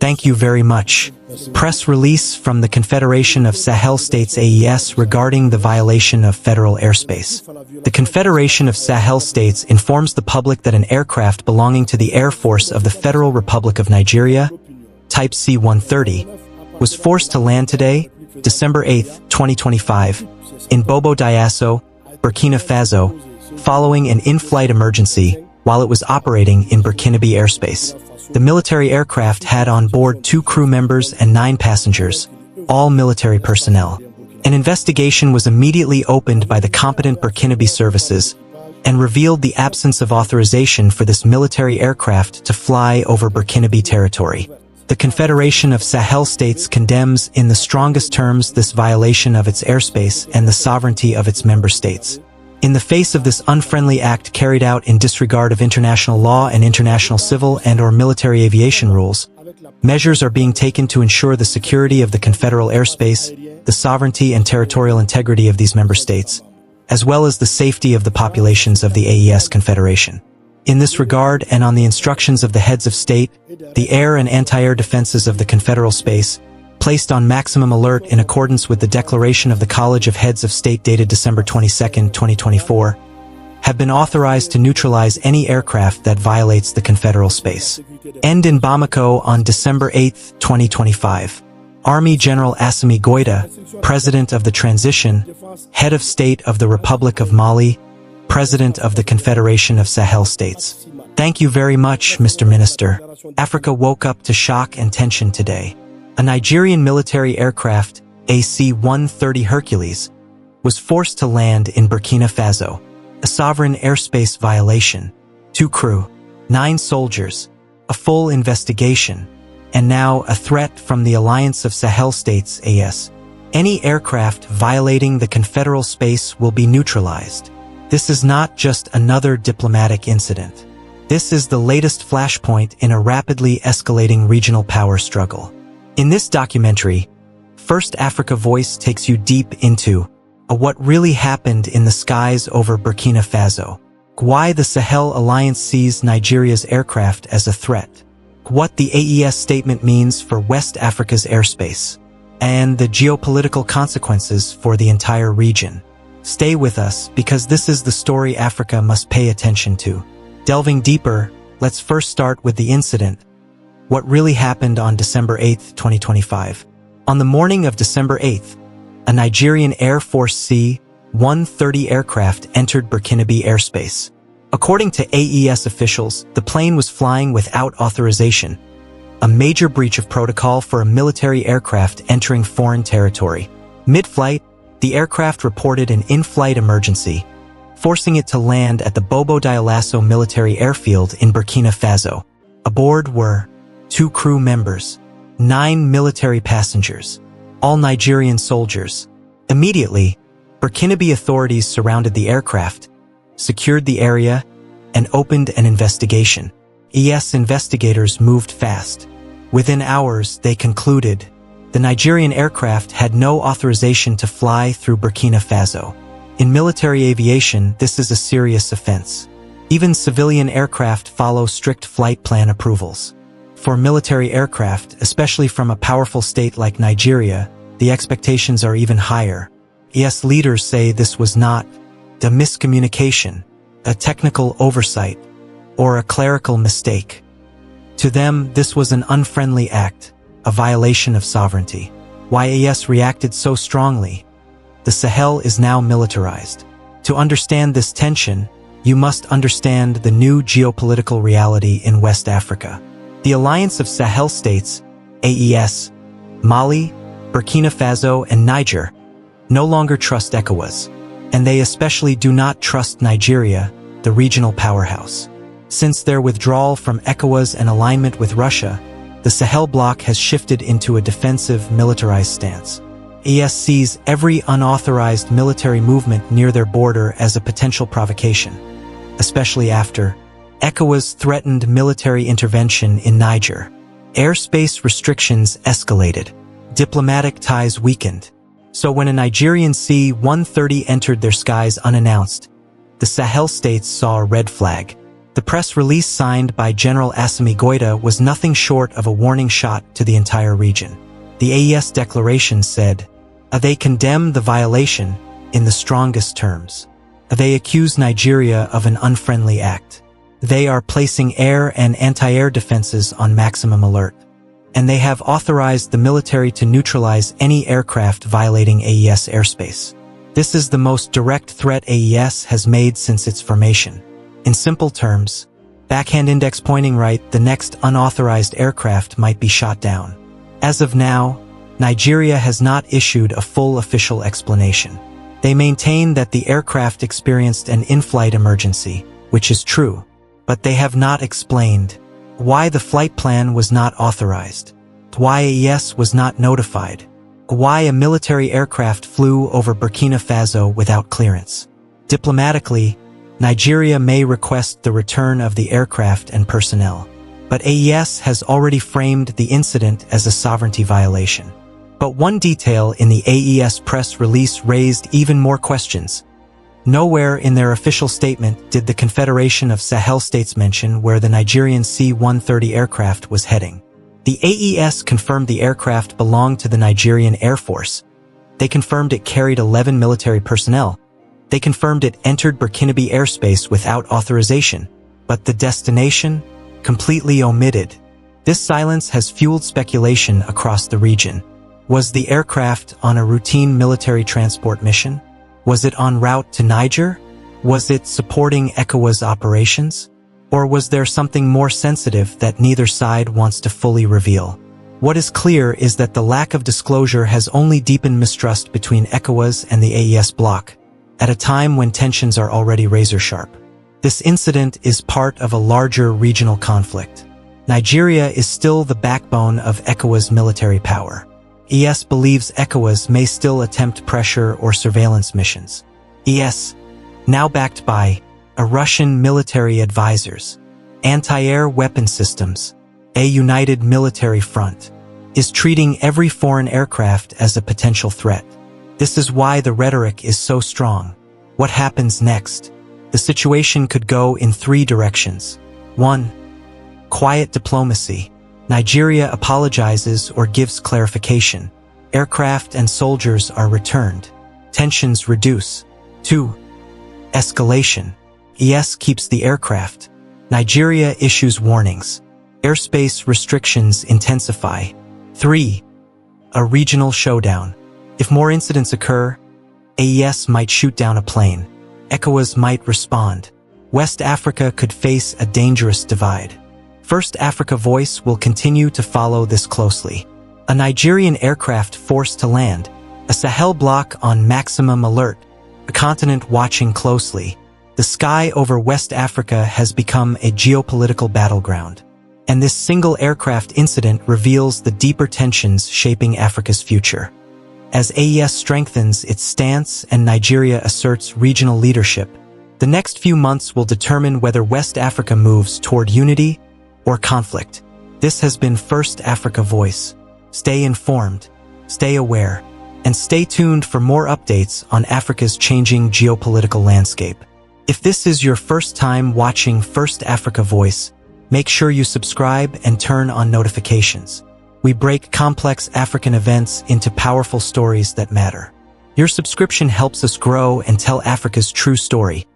Thank you very much. Press release from the Confederation of Sahel States AES regarding the violation of federal airspace. The Confederation of Sahel States informs the public that an aircraft belonging to the Air Force of the Federal Republic of Nigeria, type C-130, was forced to land today, December 8, 2025, in Bobo Dioulasso, Burkina Faso, following an in-flight emergency while it was operating in Burkinabe airspace. The military aircraft had on board 2 crew members and 9 passengers, all military personnel. An investigation was immediately opened by the competent Burkinabe services and revealed the absence of authorization for this military aircraft to fly over Burkinabe territory. The Confederation of Sahel States condemns in the strongest terms this violation of its airspace and the sovereignty of its member states. In the face of this unfriendly act carried out in disregard of international law and international civil and/or military aviation rules, measures are being taken to ensure the security of the confederal airspace, the sovereignty and territorial integrity of these member states, as well as the safety of the populations of the AES Confederation. In this regard, and on the instructions of the heads of state, the air and anti-air defenses of the confederal space, placed on maximum alert in accordance with the Declaration of the College of Heads of State dated December 22, 2024, have been authorized to neutralize any aircraft that violates the confederal space. End in Bamako on December 8, 2025. Army General Assimi Goïta, President of the Transition, Head of State of the Republic of Mali, President of the Confederation of Sahel States. Thank you very much, Mr. Minister. Africa woke up to shock and tension today. A Nigerian military aircraft, a C-130 Hercules, was forced to land in Burkina Faso, a sovereign airspace violation, 2 crew, 9 soldiers, a full investigation, and now a threat from the Alliance of Sahel States AES. Any aircraft violating the confederal space will be neutralized. This is not just another diplomatic incident. This is the latest flashpoint in a rapidly escalating regional power struggle. In this documentary, First Africa Voice takes you deep into what really happened in the skies over Burkina Faso, why the Sahel Alliance sees Nigeria's aircraft as a threat, what the AES statement means for West Africa's airspace, and the geopolitical consequences for the entire region. Stay with us because this is the story Africa must pay attention to. Delving deeper, let's first start with the incident. What really happened on December 8, 2025. On the morning of December 8, a Nigerian Air Force C-130 aircraft entered Burkinabe airspace. According to AES officials, the plane was flying without authorization, a major breach of protocol for a military aircraft entering foreign territory. Mid-flight, the aircraft reported an in-flight emergency, forcing it to land at the Bobo Dioulasso military airfield in Burkina Faso. Aboard were 2 crew members, 9 military passengers, all Nigerian soldiers. Immediately, Burkinabe authorities surrounded the aircraft, secured the area, and opened an investigation. AES investigators moved fast. Within hours, they concluded the Nigerian aircraft had no authorization to fly through Burkina Faso. In military aviation, this is a serious offense. Even civilian aircraft follow strict flight plan approvals. For military aircraft, especially from a powerful state like Nigeria, the expectations are even higher. AES leaders say this was not a miscommunication, a technical oversight, or a clerical mistake. To them, this was an unfriendly act, a violation of sovereignty. Why AES reacted so strongly? The Sahel is now militarized. To understand this tension, you must understand the new geopolitical reality in West Africa. The Alliance of Sahel States, AES, Mali, Burkina Faso, and Niger no longer trust ECOWAS, and they especially do not trust Nigeria, the regional powerhouse. Since their withdrawal from ECOWAS and alignment with Russia, the Sahel bloc has shifted into a defensive, militarized stance. AES sees every unauthorized military movement near their border as a potential provocation, especially after ECOWAS threatened military intervention in Niger. Airspace restrictions escalated. Diplomatic ties weakened. So when a Nigerian C-130 entered their skies unannounced, the Sahel states saw a red flag. The press release signed by General Assimi Goïta was nothing short of a warning shot to the entire region. The AES declaration said, they condemn the violation in the strongest terms. They accuse Nigeria of an unfriendly act. They are placing air and anti-air defenses on maximum alert. And they have authorized the military to neutralize any aircraft violating AES airspace. This is the most direct threat AES has made since its formation. In simple terms, backhand index pointing right, the next unauthorized aircraft might be shot down. As of now, Nigeria has not issued a full official explanation. They maintain that the aircraft experienced an in-flight emergency, which is true, but they have not explained why the flight plan was not authorized, why AES was not notified, why a military aircraft flew over Burkina Faso without clearance. Diplomatically, Nigeria may request the return of the aircraft and personnel, but AES has already framed the incident as a sovereignty violation. But one detail in the AES press release raised even more questions. Nowhere in their official statement did the Confederation of Sahel States mention where the Nigerian C-130 aircraft was heading. The AES confirmed the aircraft belonged to the Nigerian Air Force. They confirmed it carried 11 military personnel. They confirmed it entered Burkinabe airspace without authorization, but the destination completely omitted. This silence has fueled speculation across the region. Was the aircraft on a routine military transport mission? Was it en route to Niger? Was it supporting ECOWAS operations? Or was there something more sensitive that neither side wants to fully reveal? What is clear is that the lack of disclosure has only deepened mistrust between ECOWAS and the AES bloc, at a time when tensions are already razor-sharp. This incident is part of a larger regional conflict. Nigeria is still the backbone of ECOWAS military power. AES believes ECOWAS may still attempt pressure or surveillance missions. AES, now backed by a Russian military advisors, anti-air weapon systems, a united military front, is treating every foreign aircraft as a potential threat. This is why the rhetoric is so strong. What happens next? The situation could go in three directions. 1. Quiet diplomacy. Nigeria apologizes or gives clarification. Aircraft and soldiers are returned. Tensions reduce. 2. Escalation. AES keeps the aircraft. Nigeria issues warnings. Airspace restrictions intensify. 3. A regional showdown. If more incidents occur, AES might shoot down a plane. ECOWAS might respond. West Africa could face a dangerous divide. First Africa Voice will continue to follow this closely. A Nigerian aircraft forced to land, a Sahel bloc on maximum alert, a continent watching closely. The sky over West Africa has become a geopolitical battleground. And this single aircraft incident reveals the deeper tensions shaping Africa's future. As AES strengthens its stance and Nigeria asserts regional leadership, the next few months will determine whether West Africa moves toward unity or conflict. This has been First Africa Voice. Stay informed, stay aware, and stay tuned for more updates on Africa's changing geopolitical landscape. If this is your first time watching First Africa Voice, make sure you subscribe and turn on notifications. We break complex African events into powerful stories that matter. Your subscription helps us grow and tell Africa's true story.